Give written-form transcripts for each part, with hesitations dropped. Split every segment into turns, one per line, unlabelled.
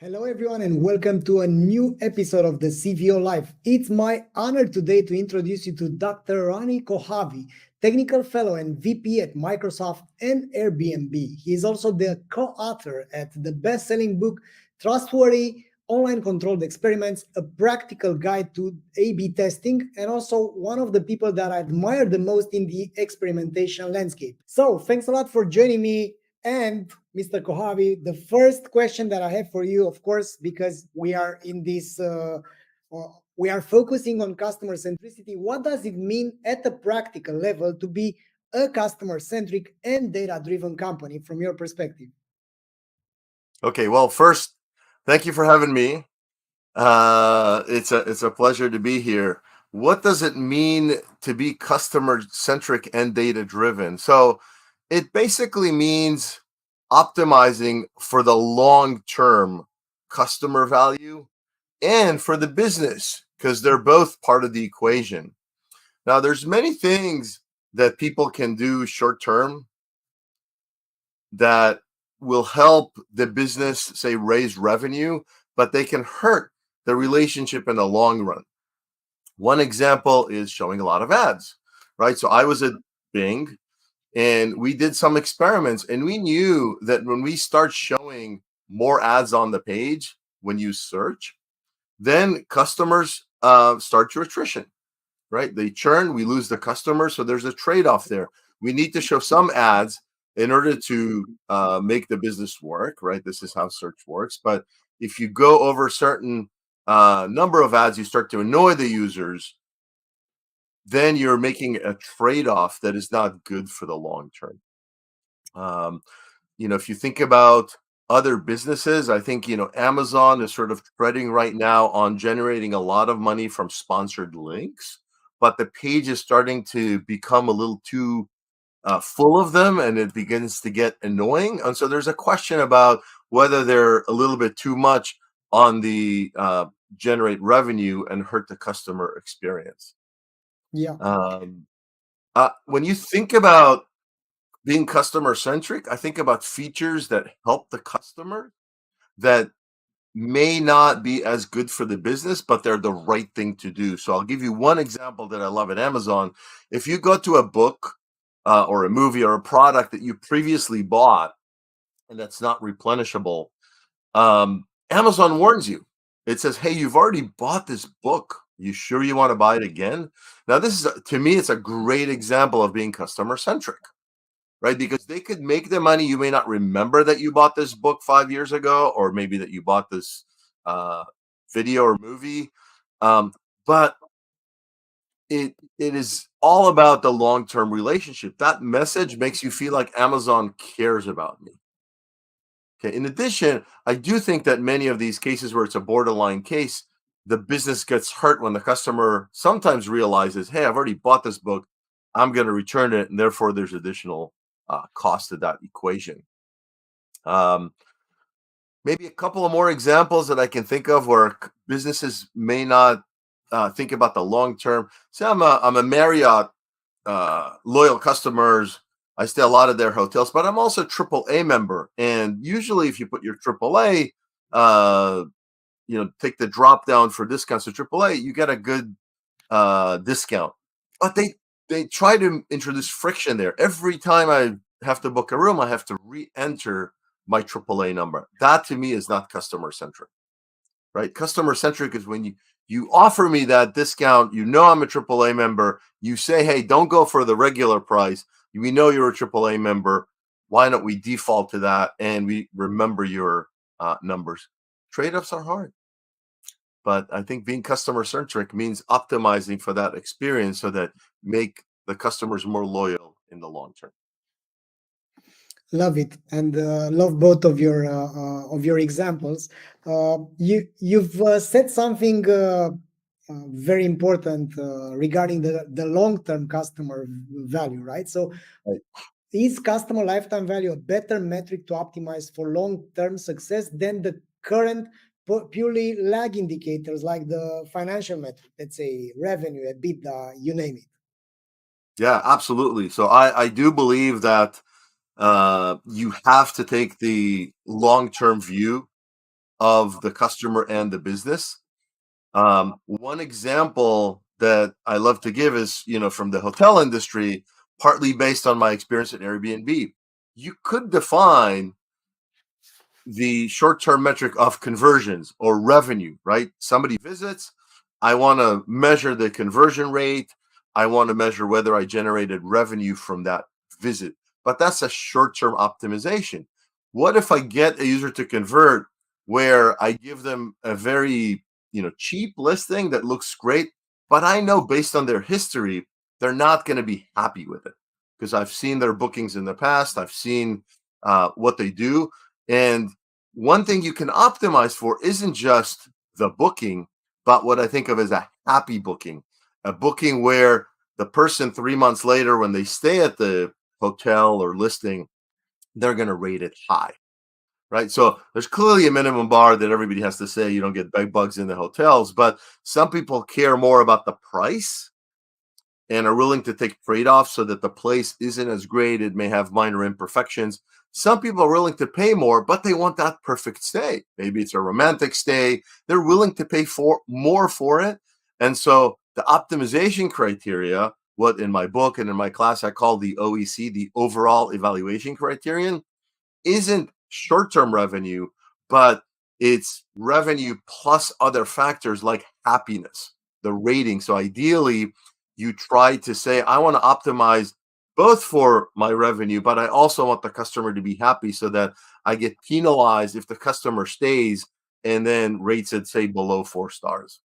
Hello, everyone, and welcome to a new episode of the CVO Live. It's my honor today to introduce you to Dr. Ronny Kohavi, Technical Fellow and VP at Microsoft and Airbnb. He is also the co author at the best selling book, Trustworthy Online Controlled Experiments, a practical guide to A B testing, and also one of the people that I admire the most in the experimentation landscape. So, thanks a lot for joining me. And Mr. Kohavi, the first question that I have for you, of course, because we are in this, we are focusing on customer centricity. What does it mean at a practical level to be a customer centric and data driven company from your perspective?
Okay, well, first, thank you for having me. It's a pleasure to be here. What does it mean to be customer centric and data driven? So it basically means optimizing for the long term customer value and for the business because they're both part of the equation. Now, there's many things that people can do short term that will help the business, say, raise revenue, but they can hurt the relationship in the long run. One example is showing a lot of ads, right? So I was at Bing and we did some experiments, and we knew that when we start showing more ads on the page, when you search, then customers start to attrition, right? They churn, we lose the customer. So there's a trade off there. We need to show some ads in order to make the business work, right? This is how search works. But if you go over a certain number of ads, you start to annoy the users, then you're making a trade off that is not good for the long term. Um, if you think about other businesses, I think, Amazon is sort of treading right now on generating a lot of money from sponsored links, but the page is starting to become a little too full of them and it begins to get annoying. And so there's a question about whether they're a little bit too much on the generate revenue and hurt the customer experience.
Yeah.
Um, when you think about being customer centric, I think about features that help the customer that may not be as good for the business, but they're the right thing to do. So I'll give you one example that I love at Amazon. If you go to a book or a movie or a product that you previously bought and that's not replenishable, Amazon warns you. It says, "Hey, you've already bought this book. You sure you want to buy it again?" Now, this is to me, it's a great example of being customer centric, right? Because they could make the money. You may not remember that you bought this book 5 years ago, or maybe that you bought this uh, video or movie, but it is all about the long term relationship. That message makes you feel like Amazon cares about me. Okay. In addition, I do think that many of these cases where it's a borderline case, the business gets hurt when the customer sometimes realizes, "Hey, I've already bought this book. I'm going to return it," and therefore there's additional cost to that equation. Um, Maybe a couple of more examples that I can think of where businesses may not think about the long term. Say I'm a Marriott loyal customers. I stay a lot of their hotels, but I'm also a AAA member. And usually, if you put your AAA, uh, take the drop down for discounts to AAA, you get a good discount. But they try to introduce friction there. Every time I have to book a room, I have to re-enter my AAA number. That to me is not customer centric, right? Customer centric is when you offer me that discount. You know I'm a AAA member. You say, "Hey, don't go for the regular price. We know you're a AAA member. Why don't we default to that and we remember your numbers?" Trade-offs are hard, but I think being customer centric means optimizing for that experience so that make the customers more loyal in the long term.
Love it, and love both of your examples. You've said something very important regarding the long term customer value, right? So,
Right.
is customer lifetime value a better metric to optimize for long term success than the current purely lag indicators like the financial metric, let's say revenue, EBITDA, you name it?
Yeah, absolutely. So I do believe that you have to take the long term view of the customer and the business. One example that I love to give is, from the hotel industry, partly based on my experience at Airbnb. You could define the short-term metric of conversions or revenue, right? Somebody visits, I want to measure the conversion rate. I want to measure whether I generated revenue from that visit. But that's a short-term optimization. What if I get a user to convert where I give them a very, cheap listing that looks great, but I know based on their history, they're not going to be happy with it because I've seen their bookings in the past. I've seen what they do. And one thing you can optimize for isn't just the booking, but what I think of as a happy booking, a booking where the person 3 months later, when they stay at the hotel or listing, they're going to rate it high, right? So there's clearly a minimum bar that everybody has to say you don't get bed bugs in the hotels, but some people care more about the price and are willing to take trade-offs so that the place isn't as great. It may have minor imperfections. Some people are willing to pay more, but they want that perfect stay. Maybe it's a romantic stay. They're willing to pay for more for it. And so the optimization criteria, what in my book and in my class I call the OEC, the overall evaluation criterion, isn't short-term revenue, but it's revenue plus other factors like happiness, the rating. So ideally, you try to say, I want to optimize both for my revenue, but I also want the customer to be happy so that I get penalized if the customer stays and then rates it, say, below 4 stars.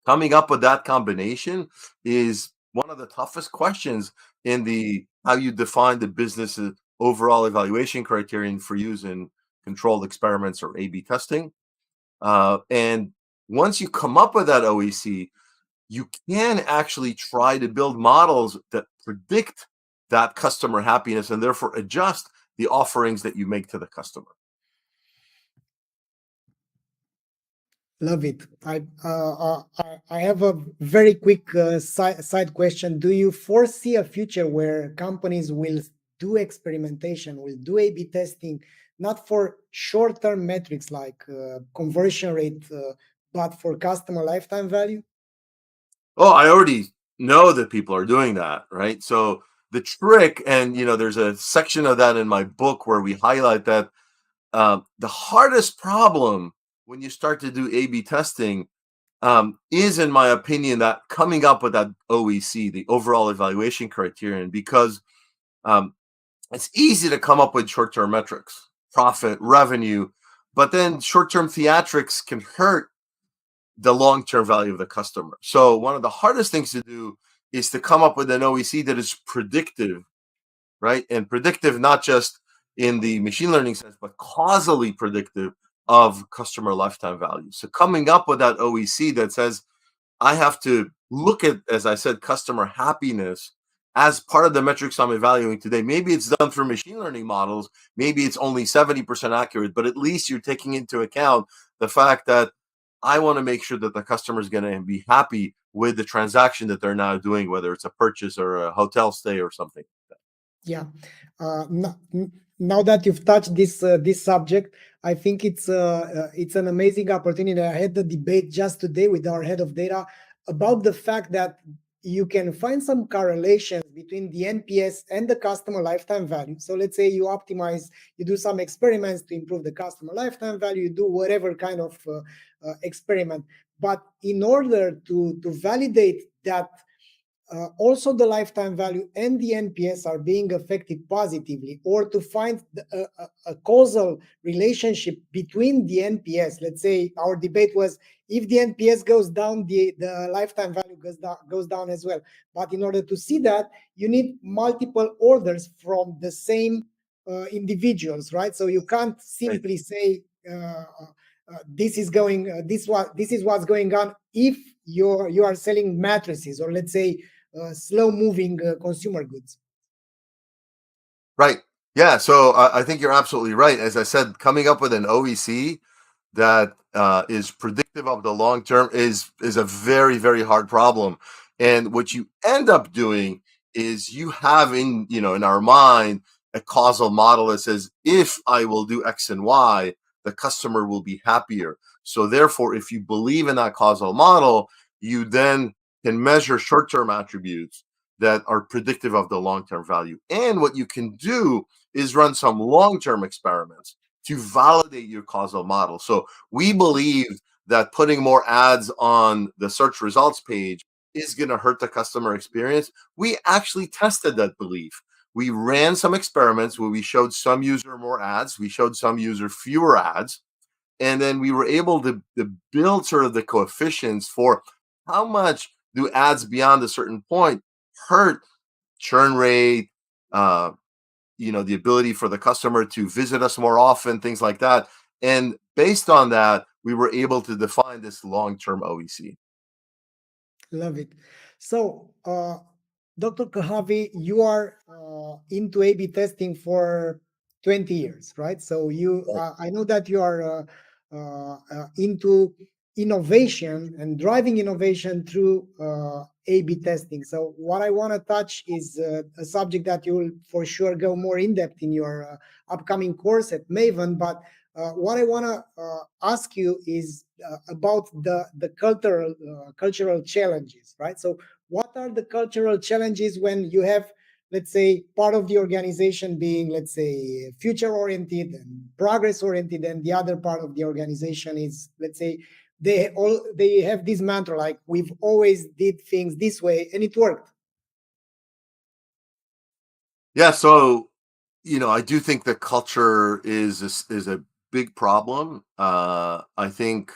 Coming up with that combination is one of the toughest questions in the how you define the business's overall evaluation criterion for use in controlled experiments or A/B testing. And once you come up with that OEC, you can actually try to build models that predict that customer happiness and therefore adjust the offerings that you make to the customer.
Love it. I have a very quick side question. Do you foresee a future where companies will do experimentation, will do A/B testing, not for short-term metrics like conversion rate, but for customer lifetime value?
Oh, I already know that people are doing that, right? So the trick, and there's a section of that in my book where we highlight that the hardest problem when you start to do A/B testing is, in my opinion, that coming up with that OEC, the overall evaluation criterion, because um, it's easy to come up with short-term metrics, profit, revenue, but then short-term theatrics can hurt the long-term value of the customer. So one of the hardest things to do is to come up with an OEC that is predictive, right? And predictive not just in the machine learning sense, but causally predictive of customer lifetime value. So coming up with that OEC that says, I have to look at, as I said, customer happiness as part of the metrics I'm evaluating today. Maybe it's done through machine learning models. Maybe it's only 70% accurate, but at least you're taking into account the fact that I want to make sure that the customer is going to be happy with the transaction that they're now doing, whether it's a purchase or a hotel stay or something.
Yeah. Now that you've touched this subject, I think it's an amazing opportunity. I had the debate just today with our head of data about the fact that you can find some correlations between the NPS and the customer lifetime value. So let's say you optimize, you do some experiments to improve the customer lifetime value, you do whatever kind of experiment. But in order to validate that also the lifetime value and the NPS are being affected positively, or to find a causal relationship between the NPS. Let's say our debate was, if the NPS goes down, the lifetime value goes down as well. But in order to see that, you need multiple orders from the same individuals, right? So you can't simply say this is what's going on if you are selling mattresses, or let's say slow moving consumer goods.
Right. Yeah. So I think you're absolutely right. As I said, coming up with an OEC that is predictive of the long term is a very, very hard problem. And what you end up doing is you have in our mind a causal model that says, if I will do X and Y, the customer will be happier. So therefore, if you believe in that causal model, you then can measure short-term attributes that are predictive of the long-term value. And what you can do is run some long-term experiments to validate your causal model. So we believe that putting more ads on the search results page is going to hurt the customer experience. We actually tested that belief. We ran some experiments where we showed some user more ads, we showed some user fewer ads, and then we were able to build sort of the coefficients for how much do ads beyond a certain point hurt churn rate, uh, the ability for the customer to visit us more often, things like that. And based on that, we were able to define this long-term OEC.
Love it. So, Dr. Kohavi, you are into A/B testing for 20 years, right? So I know that you are into innovation and driving innovation through A/B testing. So, what I want to touch is a subject that you will for sure go more in depth in your upcoming course at Maven. But what I want to ask you is about the cultural challenges, right? So, what are the cultural challenges when you have, let's say, part of the organization being, let's say, future oriented and progress oriented, and the other part of the organization is, let's say, they have this mantra like we've always did things this way and it worked.
Yeah, so I do think that culture is a big problem. I think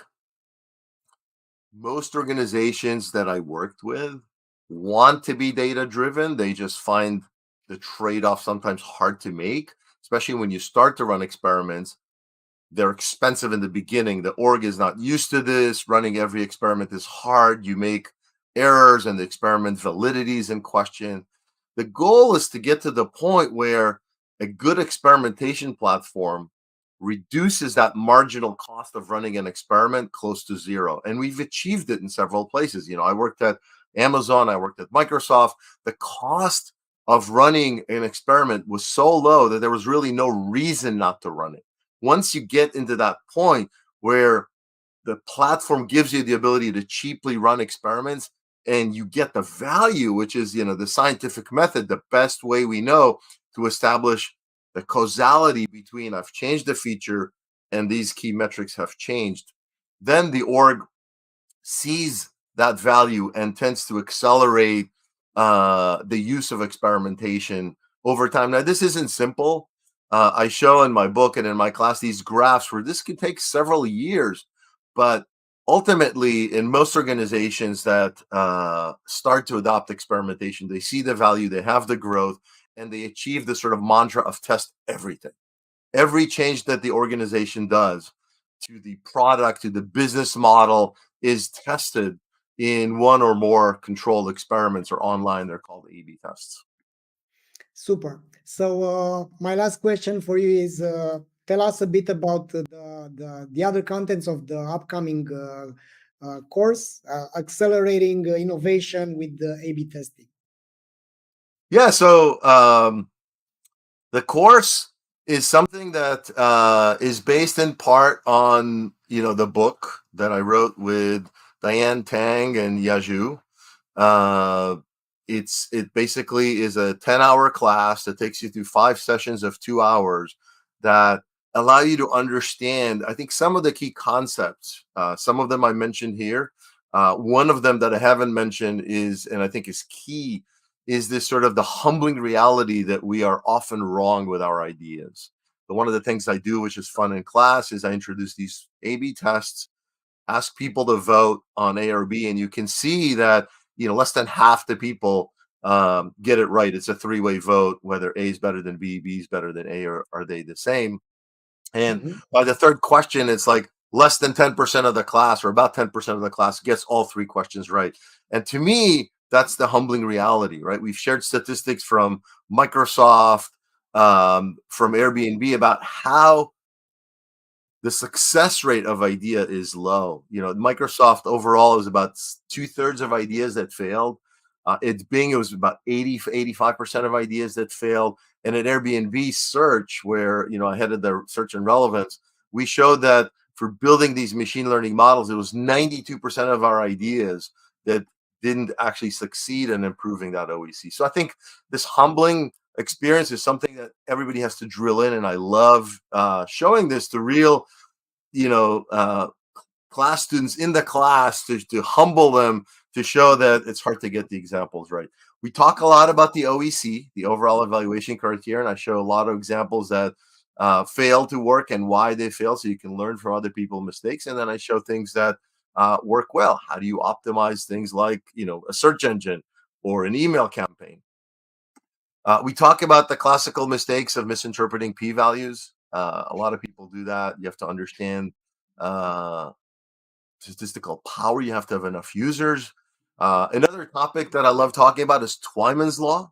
most organizations that I worked with want to be data driven. They just find the trade off sometimes hard to make, especially when you start to run experiments. They're expensive in the beginning. The org is not used to this. Running every experiment is hard. You make errors and the experiment validity is in question. The goal is to get to the point where a good experimentation platform reduces that marginal cost of running an experiment close to zero. And we've achieved it in several places. I worked at Amazon, I worked at Microsoft. The cost of running an experiment was so low that there was really no reason not to run it. Once you get into that point where the platform gives you the ability to cheaply run experiments and you get the value, which is, the scientific method, the best way we know to establish the causality between I've changed the feature and these key metrics have changed, then the org sees that value and tends to accelerate the use of experimentation over time. Now, this isn't simple. I show in my book and in my class these graphs where this can take several years, but ultimately, in most organizations that start to adopt experimentation, they see the value, they have the growth, and they achieve the sort of mantra of test everything. Every change that the organization does to the product, to the business model, is tested in one or more controlled experiments, or online, they're called A/B tests.
Super. So my last question for you is tell us a bit about the other contents of the upcoming course, accelerating innovation with the A/B testing.
Yeah, so the course is something that is based in part on the book that I wrote with Diane Tang and Yaju. It basically is a 10-hour class that takes you through 5 sessions of 2 hours that allow you to understand, I think, some of the key concepts. Some of them I mentioned here. One of them that I haven't mentioned is, and I think is key, is this sort of the humbling reality that we are often wrong with our ideas. But one of the things I do, which is fun in class, is I introduce these A/B tests, ask people to vote on A or B, and you can see that less than half the people get it right. It's a 3-way vote, whether A is better than B, B is better than A, or are they the same? And by the third question, it's like less than 10% of the class, or about 10% of the class, gets all 3 questions right. And to me, that's the humbling reality, right? We've shared statistics from Microsoft, from Airbnb, about how the success rate of idea is low. Microsoft overall is about 2/3 of ideas that failed. At Bing, it was about 85% of ideas that failed. And at Airbnb search, where I headed the search and relevance, we showed that for building these machine learning models, it was 92% of our ideas that didn't actually succeed in improving that OEC. So I think this humbling experience is something that everybody has to drill in, and I love showing this to real, you know, class students in the class to humble them, to show that it's hard to get the examples right. We talk a lot about the OEC, the overall evaluation criteria, and I show a lot of examples that fail to work and why they fail, so you can learn from other people's mistakes. And then I show things that work well. How do you optimize things like, you know, a search engine or an email campaign? We talk about the classical mistakes of misinterpreting p-values. A lot of people do that. You have to understand statistical power. You have to have enough users. Another topic that I love talking about is Twyman's law.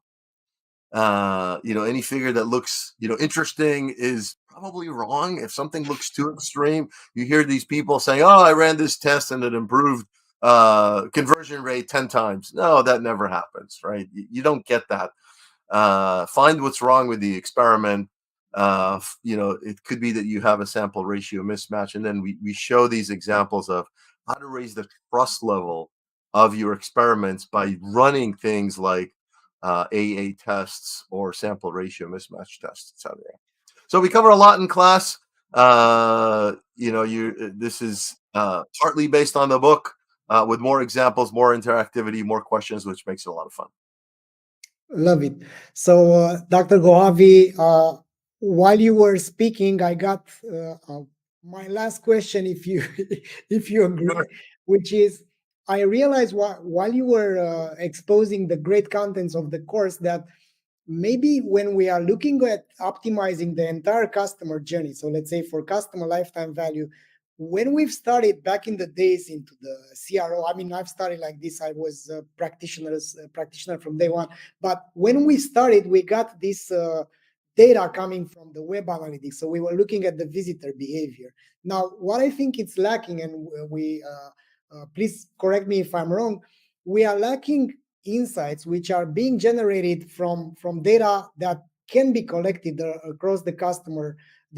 You know, any figure that looks, you know, interesting is probably wrong. If something looks too extreme, you hear these people saying, "Oh, I ran this test and it improved conversion rate 10 times." No, that never happens, right? You don't get that. Find what's wrong with the experiment. You know, it could be that you have a sample ratio mismatch, and then we show these examples of how to raise the trust level of your experiments by running things like AA tests or sample ratio mismatch tests, etc. So we cover a lot in class. You know, this is partly based on the book, with more examples, more interactivity, more questions, which makes it a lot of fun.
Love it. So, Dr. Kohavi, while you were speaking, I got my last question, if you if you agree,
Sure.
which is, I realized while you were exposing the great contents of the course, that maybe when we are looking at optimizing the entire customer journey, so let's say for customer lifetime value, when we've started back in the days into the CRO, I mean, I've started like this. I was a practitioner from day one. But when we started, we got this data coming from the web analytics. So we were looking at the visitor behavior. Now, what I think it's lacking, and we please correct me if I'm wrong, we are lacking insights which are being generated from data that can be collected across the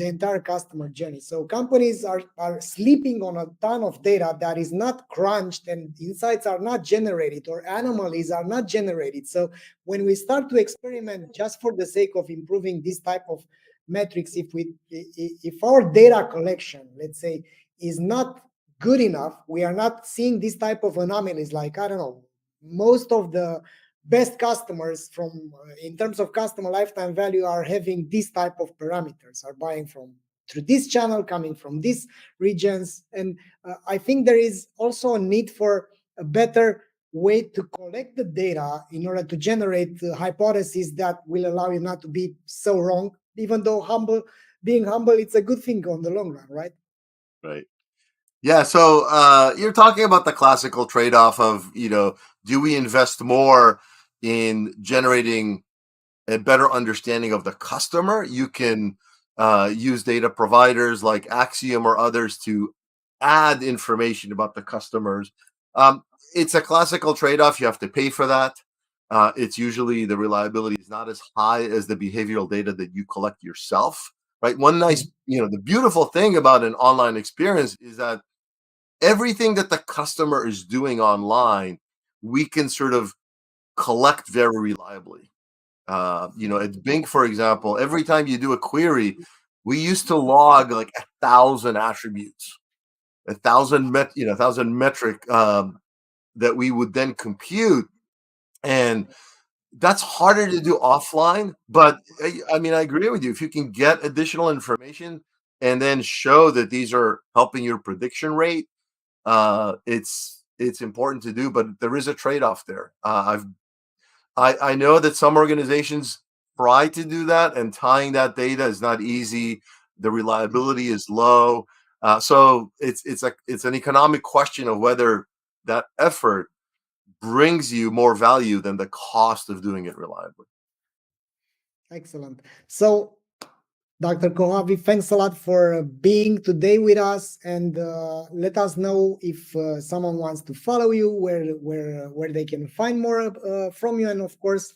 entire customer journey. So companies are sleeping on a ton of data that is not crunched, and insights are not generated, or anomalies are not generated. So when we start to experiment just for the sake of improving this type of metrics, if our data collection, let's say, is not good enough, we are not seeing this type of anomalies, like, I don't know, most of the best customers from in terms of customer lifetime value are having this type of parameters, are buying from through this channel, coming from these regions. And I think there is also a need for a better way to collect the data in order to generate hypotheses that will allow you not to be so wrong, even though being humble, it's a good thing on the long run, right?
Right. Yeah, so you're talking about the classical trade-off of, you know, do we invest more in generating a better understanding of the customer? You can use data providers like Axiom or others to add information about the customers. Um, it's a classical trade-off. You have to pay for that. It's usually the reliability is not as high as the behavioral data that you collect yourself, right? One nice, you know, the beautiful thing about an online experience is that everything that the customer is doing online, we can sort of collect very reliably. You know, at Bing, for example, every time you do a query, we used to log like 1,000 attributes, 1,000 metric that we would then compute, and that's harder to do offline. But I mean, I agree with you. If you can get additional information and then show that these are helping your prediction rate, it's important to do, but there is a trade-off there. I know that some organizations try to do that, and tying that data is not easy. The reliability is low, so it's an economic question of whether that effort brings you more value than the cost of doing it reliably.
Excellent. So, Dr. Kohavi, thanks a lot for being today with us, and let us know if someone wants to follow you, where they can find more from you, and of course,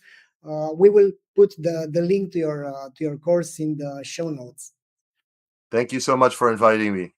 we will put the link to your course in the show notes.
Thank you so much for inviting me.